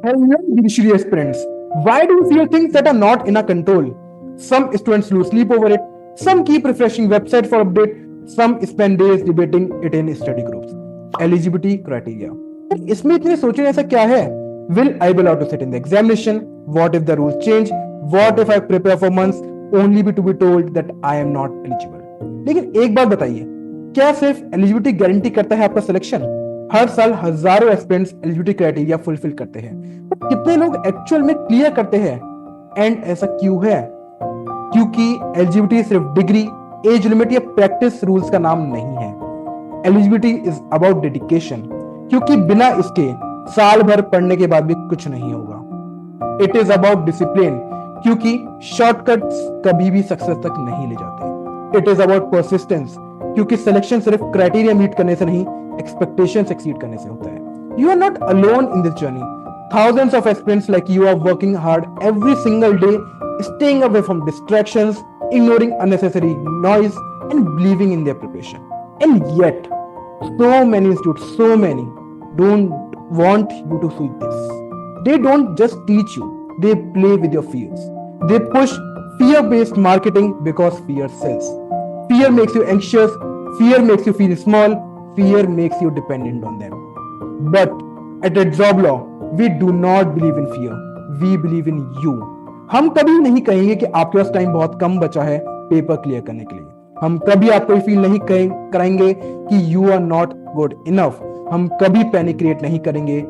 Hello, judiciary aspirants. Why do you fear things that are not in our control? Some students lose sleep over it. Some keep refreshing website for update. Some spend days debating it in study groups. Eligibility criteria. इसमें इतने सोचने ऐसा क्या है? Will I be allowed to sit in the examination? What if the rules change? What if I prepare for months only to be told that I am not eligible? लेकिन एक बात बताइए, क्या सिर्फ एलिजिबिलिटी गारंटी करता है आपका selection? हर साल हजारों एस्पिरेंट्स एलिजिबिलिटी क्राइटेरिया फुलफिल करते हैं, तो कितने लोग एक्चुअल में क्लियर करते हैं? एंड ऐसा क्यों है? क्योंकि एलिजिबिलिटी सिर्फ डिग्री, एज लिमिट या प्रैक्टिस रूल्स का नाम नहीं है। एलिजिबिलिटी इज अबाउट डेडिकेशन, क्योंकि बिना इसके साल भर पढ़ने के बाद भी कुछ नहीं होगा। इट इज अबाउट डिसिप्लिन, क्योंकि शॉर्टकट्स कभी भी सक्सेस तक नहीं ले जाते। इट इज अबाउट परसिस्टेंस, क्योंकि सिलेक्शन सिर्फ क्राइटेरिया मीट करने से नहीं, एक्सपेक्टेशंस एक्सीड करने से होता है। You are not alone in this journey. Thousands of aspirants like you are working hard every single day, staying away from distractions, ignoring unnecessary noise, and believing in their preparation. And yet, so many institutes, so many don't want you to see this. They don't just teach you, they play with your fears. They push fear-based marketing because fear sells. Fear makes you anxious, fear makes you feel small, fear makes you dependent on them. But at Job Law, we do not believe in fear, we believe in you. हम कभी नहीं कहेंगे कि आपके पास time बहुत कम बचा है paper clear करने के लिए। हम कभी आपको फील नहीं कराएंगे कि you are not good enough. हम कभी पैनिक क्रिएट नहीं करेंगे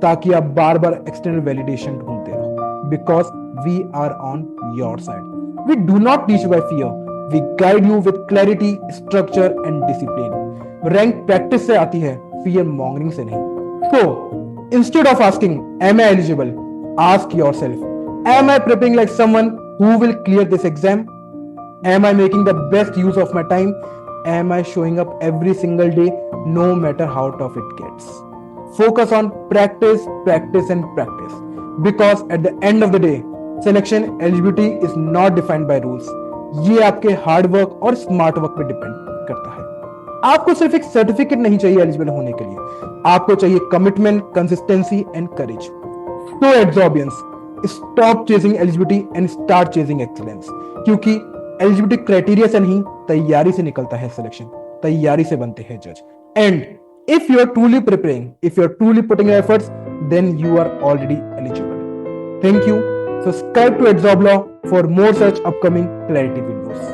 ताकि आप बार बार एक्सटर्नल वैलिडेशन ढूंढते रहो, because we are on your side. We do not teach by fear, we guide you with clarity, structure and discipline. Rank practice से आती है, फियर मॉन्गरिंग से नहीं। So, instead of asking, am I eligible? Ask yourself, am I preparing like someone who will clear this exam? Am I making the best use of my time? Am I showing up every single day, no matter how tough it gets? Focus on practice, practice, and practice. Because at the end of the day, selection eligibility is not defined by rules. ये आपके hard work और smart work पे depend करता है। आपको सिर्फ एक certificate नहीं चाहिए एलिजिबल होने के लिए, आपको चाहिए commitment, consistency and courage. So Exjobians, stop chasing eligibility and start chasing excellence, क्योंकि एलिजिबिलिटी क्राइटेरिया से नहीं, तैयारी से निकलता है सिलेक्शन, तैयारी से बनते हैं जज। And if you are truly preparing, if you are truly putting efforts, then you are already eligible. Thank you. Subscribe to Exjob law for more such upcoming clarity videos.